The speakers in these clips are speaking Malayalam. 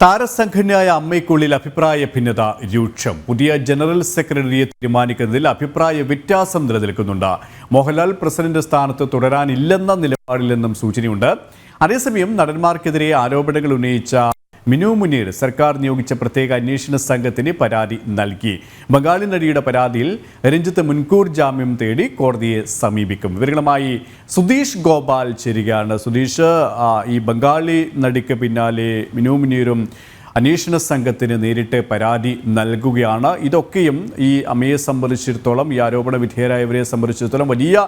താരസംഘടനയായ അമ്മയ്ക്കുള്ളിൽ അഭിപ്രായ ഭിന്നത രൂക്ഷം. പുതിയ ജനറൽ സെക്രട്ടറിയെ തീരുമാനിക്കുന്നതിൽ അഭിപ്രായ വ്യത്യാസം നിലനിൽക്കുന്നുണ്ട്. മോഹൻലാൽ പ്രസിഡന്റ് സ്ഥാനത്ത് തുടരാനില്ലെന്ന നിലപാടിൽ നിന്നും സൂചനയുണ്ട്. അതേസമയം നടന്മാർക്കെതിരെ ആരോപണങ്ങൾ ഉന്നയിച്ച മിനു മുനീർ സർക്കാർ നിയോഗിച്ച പ്രത്യേക അന്വേഷണ സംഘത്തിന് പരാതി നൽകി. ബംഗാളി നടിയുടെ പരാതിയിൽ രഞ്ജിത്ത് മുൻകൂർ ജാമ്യം തേടി കോടതിയെ സമീപിക്കും. വിവരങ്ങളുമായി സുധീഷ് ഗോപാൽ ചേരുകയാണ്. സുധീഷ്, ഈ ബംഗാളി നടിക്ക് പിന്നാലെ മിനു മുനീറും അന്വേഷണ സംഘത്തിന് നേരിട്ട് പരാതി നൽകുകയാണ്. ഇതൊക്കെയും ഈ അമ്മയെ സംബന്ധിച്ചിടത്തോളം, ഈ ആരോപണ വിധേയരായവരെ സംബന്ധിച്ചിടത്തോളം വലിയ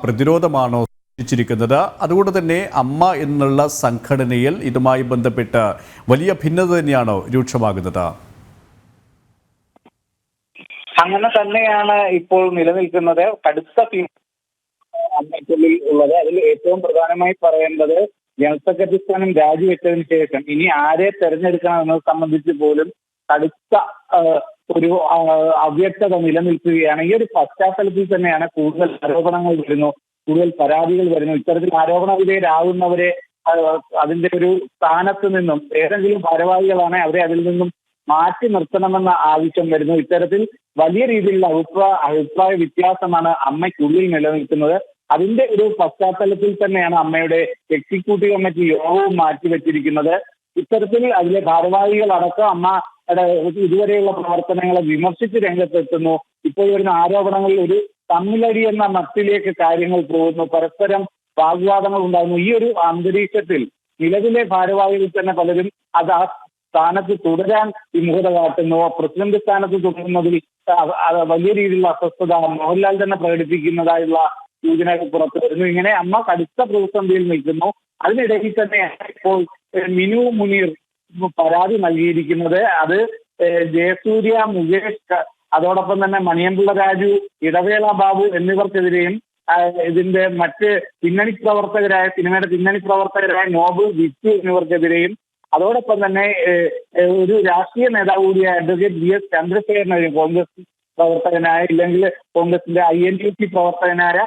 പ്രതിരോധമാണോ ിരിക്കുന്നത്? അതുകൊണ്ട് തന്നെ അമ്മ എന്നുള്ള സംഘടനയിൽ ഇതുമായി ബന്ധപ്പെട്ട് വലിയ ഭിന്നത തന്നെയാണോ രൂക്ഷമാകുന്നത്? അങ്ങനെ തന്നെയാണ് ഇപ്പോൾ നിലനിൽക്കുന്നത്. കടുത്ത അമ്മയ്ക്കുള്ളിൽ ഉള്ളത്. അതിൽ ഏറ്റവും പ്രധാനമായി പറയേണ്ടത് ജനറൽ സെക്രട്ടറി സ്ഥാനം രാജിവെച്ചതിന് ശേഷം ഇനി ആരെ തെരഞ്ഞെടുക്കണം എന്നത് സംബന്ധിച്ച് പോലും കടുത്ത ഒരു അവ്യക്തത നിലനിൽക്കുകയാണ്. ഈ ഒരു പശ്ചാത്തലത്തിൽ തന്നെയാണ് കൂടുതൽ ആരോപണങ്ങൾ വരുന്നു, കൂടുതൽ പരാതികൾ വരുന്നു. ഇത്തരത്തിൽ ആരോപണ വിധേയരാകുന്നവരെ അതിന്റെ ഒരു സ്ഥാനത്ത് നിന്നും ഏതെങ്കിലും ഭാരവാഹികളാണ് അവരെ അതിൽ നിന്നും മാറ്റി നിർത്തണമെന്ന ആവശ്യം വരുന്നു. ഇത്തരത്തിൽ വലിയ രീതിയിലുള്ള അഭിപ്രായ വ്യത്യാസമാണ് അമ്മയ്ക്കുള്ളിൽ നിലനിൽക്കുന്നത്. അതിന്റെ ഒരു പശ്ചാത്തലത്തിൽ തന്നെയാണ് അമ്മയുടെ എക്സിക്യൂട്ടീവ് കമ്മിറ്റി യോഗവും മാറ്റിവെച്ചിരിക്കുന്നത്. ഇത്തരത്തിൽ അതിലെ ഭാരവാഹികളടക്കം അമ്മയുടെ ഇതുവരെയുള്ള പ്രവർത്തനങ്ങളെ വിമർശിച്ച് രംഗത്തെത്തുന്നു. ഇപ്പോൾ വരുന്ന ആരോപണങ്ങളിൽ ഒരു തമ്മിലടി എന്ന മട്ടിലേക്ക് കാര്യങ്ങൾ പോകുന്നു, പരസ്പരം വാഗ്വാദങ്ങൾ ഉണ്ടാകുന്നു. ഈ ഒരു അന്തരീക്ഷത്തിൽ നിലവിലെ ഭാരവാഹികൾ തന്നെ പലരും അത് ആ സ്ഥാനത്ത് തുടരാൻ വിമുഖത കാട്ടുന്നു. പ്രസിഡന്റ് സ്ഥാനത്ത് തുടരുന്നതിൽ വലിയ രീതിയിലുള്ള അസ്വസ്ഥത മോഹൻലാൽ തന്നെ പ്രകടിപ്പിക്കുന്നതായുള്ള സൂചനകൾ പുറത്തു വരുന്നു. ഇങ്ങനെ അമ്മ കടുത്ത പ്രതിസന്ധിയിൽ നിൽക്കുന്നു. അതിനിടയിൽ തന്നെയാണ് ഇപ്പോൾ മിനു മുനീർ പരാതി നൽകിയിരിക്കുന്നത്. അത് ജയസൂര്യ, മുകേഷ്, അതോടൊപ്പം തന്നെ മണിയമ്പിള്ള രാജു, ഇടവേള ബാബു എന്നിവർക്കെതിരെയും ഇതിന്റെ മറ്റ് സിനിമയുടെ പിന്നണി പ്രവർത്തകരായ നോബ്, വിറ്റു എന്നിവർക്കെതിരെയും അതോടൊപ്പം തന്നെ ഒരു രാഷ്ട്രീയ നേതാവ് കൂടിയായ അഡ്വക്കേറ്റ് വി എസ് ചന്ദ്രശേഖരനെതിരെയും, കോൺഗ്രസ് പ്രവർത്തകനായ ഇല്ലെങ്കിൽ കോൺഗ്രസിന്റെ INTC പ്രവർത്തകനായ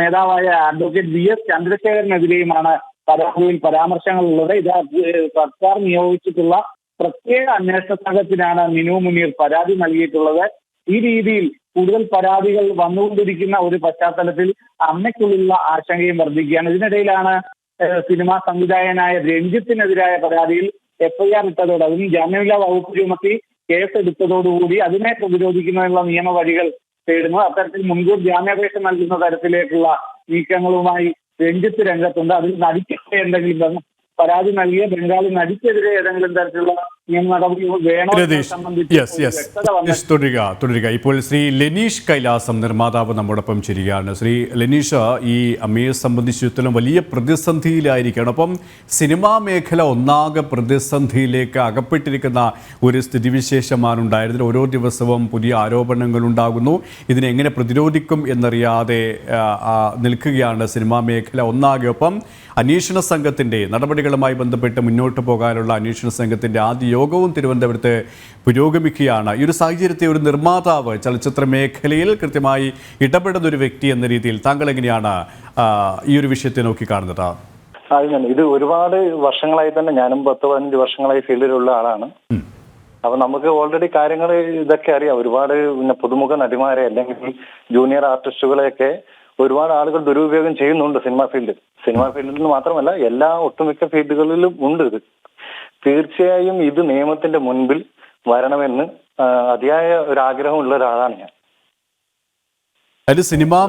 നേതാവായ അഡ്വക്കേറ്റ് വി എസ് ചന്ദ്രശേഖരനെതിരെയുമാണ് പരാതിയിൽ പരാമർശങ്ങൾ ഉള്ളത്. ഇത് സർക്കാർ നിയോഗിച്ചിട്ടുള്ള പ്രത്യേക അന്വേഷണ സംഘത്തിനാണ് മിനു മുനീർ പരാതി നൽകിയിട്ടുള്ളത്. ഈ രീതിയിൽ കൂടുതൽ പരാതികൾ വന്നുകൊണ്ടിരിക്കുന്ന ഒരു പശ്ചാത്തലത്തിൽ അമ്മയ്ക്കുള്ളിലുള്ള ആശങ്കയും വർദ്ധിക്കുകയാണ്. ഇതിനിടയിലാണ് സിനിമാ സംവിധായകനായ രഞ്ജിത്തിനെതിരായ പരാതിയിൽ FIR ഇട്ടതോടെ, അതിന് ജാമ്യമില്ലാ വകുപ്പ് ചുമത്തി കേസെടുത്തതോടുകൂടി അതിനെ പ്രതിരോധിക്കുന്നതിനുള്ള നിയമ വഴികൾ തേടുന്നു. അത്തരത്തിൽ മുൻകൂർ ജാമ്യാപേക്ഷ നൽകുന്ന തരത്തിലേക്കുള്ള നീക്കങ്ങളുമായി രഞ്ജിത്ത് രംഗത്തുണ്ട്. അതിൽ നടിക്കെതിരെ എന്തെങ്കിലും പരാതി നൽകിയ ബംഗാളി നടിക്കെതിരെ ഏതെങ്കിലും തരത്തിലുള്ള നിയമ നടപടികൾ വേണോ തുടരുക. ഇപ്പോൾ ശ്രീ ലെനീഷ് കൈലാസം, നിർമ്മാതാവ്, നമ്മോടൊപ്പം ചേരുകയാണ്. ശ്രീ ലെനീഷ്, ഈ അമ്മയെ സംബന്ധിച്ചിടത്തോളം വലിയ പ്രതിസന്ധിയിലായിരിക്കണം. അപ്പം സിനിമാ മേഖല ഒന്നാകെ പ്രതിസന്ധിയിലേക്ക് അകപ്പെട്ടിരിക്കുന്ന ഒരു സ്ഥിതിവിശേഷമാണ് ഉണ്ടായിരുന്നത്. ഓരോ ദിവസവും പുതിയ ആരോപണങ്ങൾ ഉണ്ടാകുന്നു. ഇതിനെങ്ങനെ പ്രതിരോധിക്കും എന്നറിയാതെ നിൽക്കുകയാണ് സിനിമാ മേഖല ഒന്നാകെ. ഒപ്പം അന്വേഷണ സംഘത്തിൻ്റെ നടപടികളുമായി ബന്ധപ്പെട്ട് മുന്നോട്ട് പോകാനുള്ള അന്വേഷണ സംഘത്തിൻ്റെ ആദ്യ യോഗവും തിരുവനന്തപുരത്ത് പുരോഗമിക്കുകയാണ്. ഈ ഒരു സാഹചര്യത്തെ ഒരു നിർമ്മാതാവ്, ചലച്ചിത്ര മേഖലയിൽ കൃത്യമായി ഇടപെടുന്ന ഒരു വ്യക്തി എന്ന രീതിയിൽ താങ്കൾ എങ്ങനെയാണ് ഈ ഒരു വിഷയത്തെ നോക്കിക്കാണുന്നത്? ഇത് ഒരുപാട് വർഷങ്ങളായി തന്നെ, ഞാനും 10-15 വർഷങ്ങളായി ഫീൽഡിലുള്ള ആളാണ്. അപ്പൊ നമുക്ക് ഓൾറെഡി കാര്യങ്ങൾ ഇതൊക്കെ അറിയാം. ഒരുപാട് പുതുമുഖ നടിമാരെ അല്ലെങ്കിൽ ജൂനിയർ ആർട്ടിസ്റ്റുകളെയൊക്കെ ഒരുപാട് ആളുകൾ ദുരുപയോഗം ചെയ്യുന്നുണ്ട് സിനിമാ ഫീൽഡിൽ നിന്ന് മാത്രമല്ല, എല്ലാ ഒട്ടുമിക്ക ഫീൽഡുകളിലും ഉണ്ട് ഇത്. തീർച്ചയായും ഇത് നിയമത്തിന്റെ മുൻപിൽ വരണമെന്ന് അതിയായ ഒരു ആഗ്രഹമുള്ള ഒരാളാണ് ഞാൻ. അത് സിനിമാ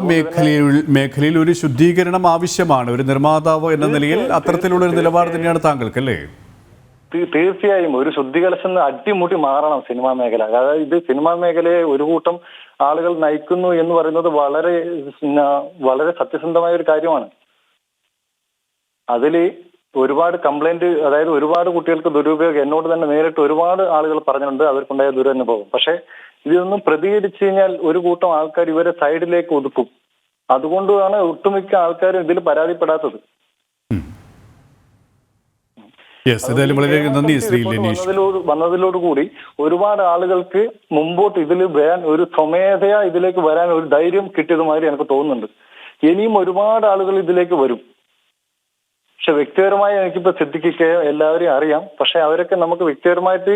മേഖലയിൽ ഒരു ശുദ്ധീകരണം ആവശ്യമാണ്. ഒരു നിർമ്മാതാവ് എന്ന നിലയിൽ അത്തരത്തിലുള്ള ഒരു നിലപാട് തന്നെയാണ് താങ്കൾക്ക്, അല്ലേ? തീർച്ചയായും ഒരു ശുദ്ധികലശം അടിമുട്ടി മാറണം സിനിമാ മേഖല. അതായത് ഇത് സിനിമാ മേഖലയെ ഒരു കൂട്ടം ആളുകൾ നയിക്കുന്നു എന്ന് പറയുന്നത് വളരെ വളരെ സത്യസന്ധമായ ഒരു കാര്യമാണ്. അതില് ഒരുപാട് കംപ്ലൈന്റ്, അതായത് ഒരുപാട് കുട്ടികൾക്ക് ദുരുപയോഗം, എന്നോട് തന്നെ നേരിട്ട് ഒരുപാട് ആളുകൾ പറഞ്ഞിട്ടുണ്ട് അവർക്കുണ്ടായ ദുരനുഭവം. പക്ഷെ ഇതൊന്നും പ്രതികരിച്ചു കഴിഞ്ഞാൽ ഒരു കൂട്ടം ആൾക്കാർ ഇവരെ സൈഡിലേക്ക് ഒതുക്കും. അതുകൊണ്ടാണ് ഒട്ടുമിക്ക ആൾക്കാരും ഇതിൽ പരാതിപ്പെടാത്തത്. വന്നതിലോടുകൂടി ഒരുപാട് ആളുകൾക്ക് മുമ്പോട്ട് ഇതിൽ വരാൻ, ഒരു സ്വമേധയാ ഇതിലേക്ക് വരാൻ ഒരു ധൈര്യം കിട്ടിയതുമാതിരി എനിക്ക് തോന്നുന്നുണ്ട്. ഇനിയും ഒരുപാട് ആളുകൾ ഇതിലേക്ക് വരും. പക്ഷെ വ്യക്തിപരമായി എനിക്കിപ്പോ സിദ്ദിഖിക്ക് എല്ലാവരെയും അറിയാം. പക്ഷെ അവരൊക്കെ നമുക്ക് വ്യക്തിപരമായിട്ട്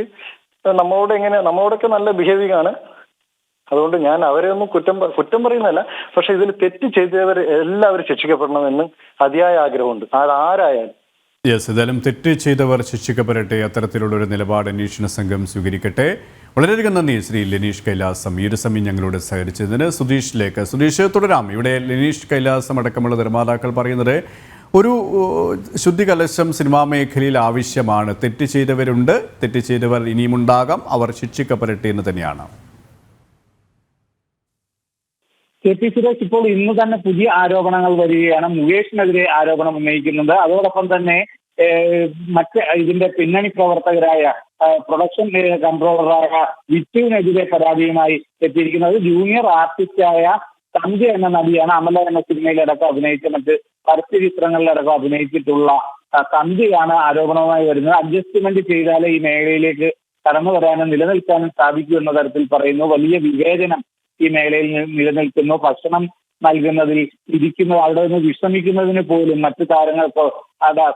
നമ്മളോടൊക്കെ നല്ല ബിഹേവിയർ ആണ്. അതുകൊണ്ട് ഞാൻ അവരെ ഒന്നും കുറ്റം പറയുന്നതല്ല. പക്ഷെ ഇതിൽ തെറ്റ് ചെയ്തവർ എല്ലാവരും ശിക്ഷിക്കപ്പെടണമെന്ന് അതിയായ ആഗ്രഹമുണ്ട്, ആരായാലും. യെസ്, ഏതായാലും തെറ്റ് ചെയ്തവർ ശിക്ഷിക്കപ്പെടട്ടെ. അത്തരത്തിലുള്ള ഒരു നിലപാട് അന്വേഷണ സംഘം സ്വീകരിക്കട്ടെ. വളരെയധികം നന്ദി ശ്രീ ലെനീഷ് കൈലാസം ഈ ഒരു സമയം ഞങ്ങളോട് സഹകരിച്ചതിന്. സുധീഷ് തുടരാം. ഇവിടെ ലെനീഷ് കൈലാസം അടക്കമുള്ള നിർമ്മാതാക്കൾ പറയുന്നത് ഒരു ശുദ്ധികലശം സിനിമാ മേഖലയിൽ ആവശ്യമാണ്. തെറ്റ് ചെയ്തവരുണ്ട്, തെറ്റ് ചെയ്തവർ ഇനിയുമുണ്ടാകാം, അവർ ശിക്ഷിക്കപ്പെടട്ടെ എന്ന് തന്നെയാണ്. കെ പി സുരേഷ്, ഇപ്പോൾ ഇന്ന് തന്നെ പുതിയ ആരോപണങ്ങൾ വരികയാണ്. മുകേഷിനെതിരെ ആരോപണം ഉന്നയിക്കുന്നുണ്ട്. അതോടൊപ്പം തന്നെ മറ്റ് ഇതിന്റെ പിന്നണി പ്രവർത്തകരായ പ്രൊഡക്ഷൻ കൺട്രോളറായ വിറ്റുവിനെതിരെ പരാതിയുമായി എത്തിയിരിക്കുന്നത് ജൂനിയർ ആർട്ടിസ്റ്റായ സന്ധ്യ എന്ന നടിയാണ്. അമല എന്ന സിനിമയിലടക്കം അഭിനയിച്ച മറ്റ് പരസ്യ ചിത്രങ്ങളിലടക്കം അഭിനയിച്ചിട്ടുള്ള സന്ധ്യയാണ് ആരോപണവുമായി വരുന്നത്. അഡ്ജസ്റ്റ്മെന്റ് ചെയ്താലേ ഈ മേഖലയിലേക്ക് കടന്നു വരാനും നിലനിൽക്കാനും സാധിക്കൂ എന്ന തരത്തിൽ പറയുന്നു. വലിയ വിവേചനം ഈ മേഖലയിൽ നിലനിൽക്കുന്നു. ഭക്ഷണം നൽകുന്നതിൽ അവിടെ നിന്ന് വിശ്രമിക്കുന്നതിന് പോലും മറ്റു താരങ്ങൾക്ക്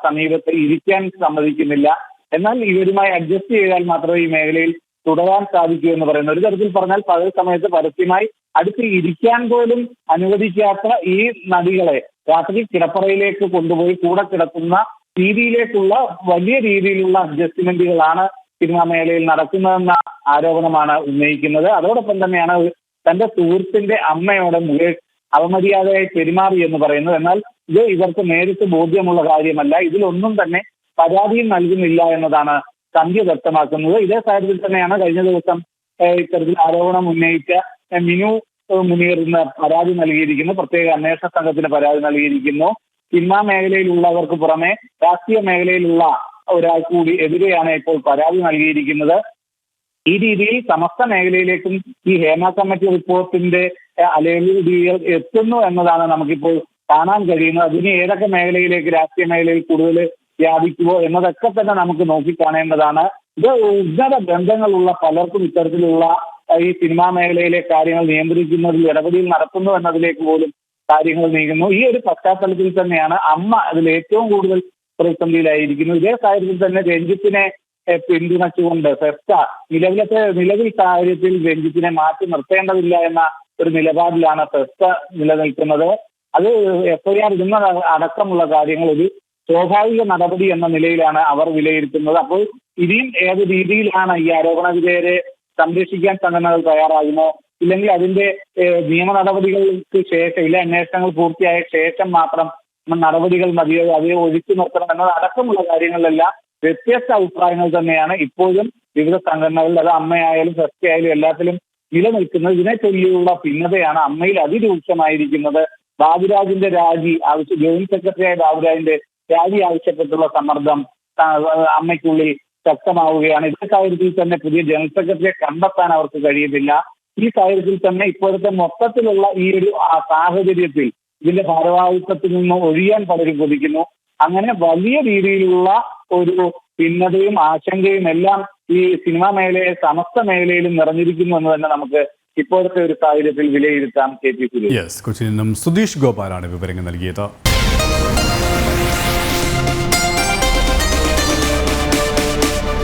സമീപത്ത് ഇരിക്കാൻ സമ്മതിക്കുന്നില്ല. എന്നാൽ ഇവരുമായി അഡ്ജസ്റ്റ് ചെയ്താൽ മാത്രമേ ഈ മേഖലയിൽ തുടരാൻ സാധിക്കൂ എന്ന് പറയുന്നു. ഒരു തരത്തിൽ പറഞ്ഞാൽ പകൽ സമയത്ത് പരസ്യമായി അടുത്ത് ഇരിക്കാൻ പോലും അനുവദിക്കാത്ത ഈ നടികളെ രാത്രി കിടപ്പറയിലേക്ക് കൊണ്ടുപോയി കൂടെ കിടത്തുന്ന രീതിയിലേക്കുള്ള വലിയ രീതിയിലുള്ള അഡ്ജസ്റ്റ്മെന്റുകളാണ് സിനിമാ മേഖലയിൽ നടക്കുന്നതെന്ന ആരോപണമാണ് ഉന്നയിക്കുന്നത്. അതോടൊപ്പം തന്നെയാണ് തന്റെ സുഹൃത്തിന്റെ അമ്മയോട് മുകേഷ് അവമര്യാദയായി പെരുമാറി എന്ന് പറയുന്നത്. എന്നാൽ ഇത് ഇവർക്ക് നേരിട്ട് ബോധ്യമുള്ള കാര്യമല്ല. ഇതിലൊന്നും തന്നെ പരാതിയും നൽകുന്നില്ല എന്നതാണ് സന്ധ്യ വ്യക്തമാക്കുന്നത്. ഇതേ സാഹചര്യത്തിൽ തന്നെയാണ് കഴിഞ്ഞ ദിവസം ഇത്തരത്തിൽ ആരോപണം ഉന്നയിച്ച മിനു മുനീറിന് പരാതി നൽകിയിരിക്കുന്നു. പ്രത്യേക അന്വേഷണ സംഘത്തിന് പരാതി നൽകിയിരിക്കുന്നു. സിനിമാ മേഖലയിലുള്ളവർക്ക് പുറമെ രാഷ്ട്രീയ മേഖലയിലുള്ള ഒരാൾ കൂടി എതിരെയാണ് ഇപ്പോൾ പരാതി നൽകിയിരിക്കുന്നത്. ഈ രീതിയിൽ സമസ്ത മേഖലയിലേക്കും ഈ ഹേമ കമ്മിറ്റി റിപ്പോർട്ടിന്റെ അലയൊലികൾ എത്തുന്നു എന്നതാണ് നമുക്കിപ്പോൾ കാണാൻ കഴിയുന്നത്. അതിന് ഏതൊക്കെ മേഖലയിലേക്ക് രാഷ്ട്രീയ മേഖലയിൽ കൂടുതൽ വ്യാപിക്കുമോ എന്നതൊക്കെ തന്നെ നമുക്ക് നോക്കിക്കാണേണ്ടതാണ്. ഇത് ഉന്നത ബന്ധങ്ങളുള്ള പലർക്കും ഇത്തരത്തിലുള്ള ഈ സിനിമാ മേഖലയിലെ കാര്യങ്ങൾ നിയന്ത്രിക്കുന്നതിൽ ഇടപെടൽ നടത്തുന്നു എന്നതിലേക്ക് പോലും കാര്യങ്ങൾ നീങ്ങുന്നു. ഈ ഒരു പശ്ചാത്തലത്തിൽ തന്നെയാണ് അമ്മ അതിൽ ഏറ്റവും കൂടുതൽ പ്രതിസന്ധിയിലായിരിക്കുന്നു. ഇതേ സാഹചര്യത്തിൽ തന്നെ രഞ്ജിത്തിനെ പിന്തുണച്ചുകൊണ്ട് ഫെസ്റ്റ നിലവിൽ സാഹചര്യത്തിൽ രഞ്ജിത്തിനെ മാറ്റി നിർത്തേണ്ടതില്ല എന്ന ഒരു നിലപാടിലാണ് ഫെസ്റ്റ നിലനിൽക്കുന്നത്. അത് എഫ്ഐആർ ഇടുന്ന അടക്കമുള്ള കാര്യങ്ങൾ ഒരു സ്വാഭാവിക നടപടി എന്ന നിലയിലാണ് അവർ വിലയിരുത്തുന്നത്. അപ്പോൾ ഇനിയും ഏത് രീതിയിലാണ് ഈ ആരോപണ വിധേയരെ സംരക്ഷിക്കാൻ സംഘടനകൾ തയ്യാറാകുമോ, ഇല്ലെങ്കിൽ അതിന്റെ നിയമ നടപടികൾക്ക് ശേഷം ഇല്ല അന്വേഷണങ്ങൾ പൂർത്തിയായ ശേഷം മാത്രം നടപടികൾ മതിയോ അവയെ ഒഴിച്ചു നിർത്തണം എന്നത് അടക്കമുള്ള കാര്യങ്ങളിലെല്ലാം വ്യത്യസ്ത അഭിപ്രായങ്ങൾ തന്നെയാണ് ഇപ്പോഴും വിവിധ സംഘടനകളിൽ, അത് അമ്മയായാലും ഫെസ്റ്റയായാലും എല്ലാത്തിലും നിലനിൽക്കുന്നത്. ഇതിനെ ചൊല്ലിയുള്ള ഭിന്നതയാണ് അമ്മയിൽ അതിരൂക്ഷമായിരിക്കുന്നത്. ബാബുരാജിന്റെ രാജി ജോയിന്റ് സെക്രട്ടറിയായ ബാബുരാജിന്റെ രാജി ആവശ്യപ്പെട്ടുള്ള സമ്മർദ്ദം അമ്മയ്ക്കുള്ളിൽ ശക്തമാവുകയാണ്. ഇതേ സാഹചര്യത്തിൽ തന്നെ പുതിയ ജനറൽ സെക്രട്ടറിയെ കണ്ടെത്താൻ അവർക്ക് കഴിയുന്നില്ല. ഈ സാഹചര്യത്തിൽ തന്നെ ഇപ്പോഴത്തെ മൊത്തത്തിലുള്ള ഈ ഒരു സാഹചര്യത്തിൽ ഇതിന്റെ ഭാരവാഹിത്വത്തിൽ നിന്ന് ഒഴിയാൻ പലരും കൊതിക്കുന്നു. അങ്ങനെ വലിയ രീതിയിലുള്ള ഒരു ഭിന്നതയും ആശങ്കയും എല്ലാം ഈ സിനിമാ മേഖലയെ സമസ്ത മേഖലയിലും നിറഞ്ഞിരിക്കുന്നു എന്ന് തന്നെ നമുക്ക് ഇപ്പോഴത്തെ ഒരു സാഹചര്യത്തിൽ വിലയിരുത്താം. KP സുരേഷ്. കൊച്ചിയിൽ നിന്നും സുധീഷ് ഗോപാലാണ് വിവരങ്ങൾ നൽകിയത്.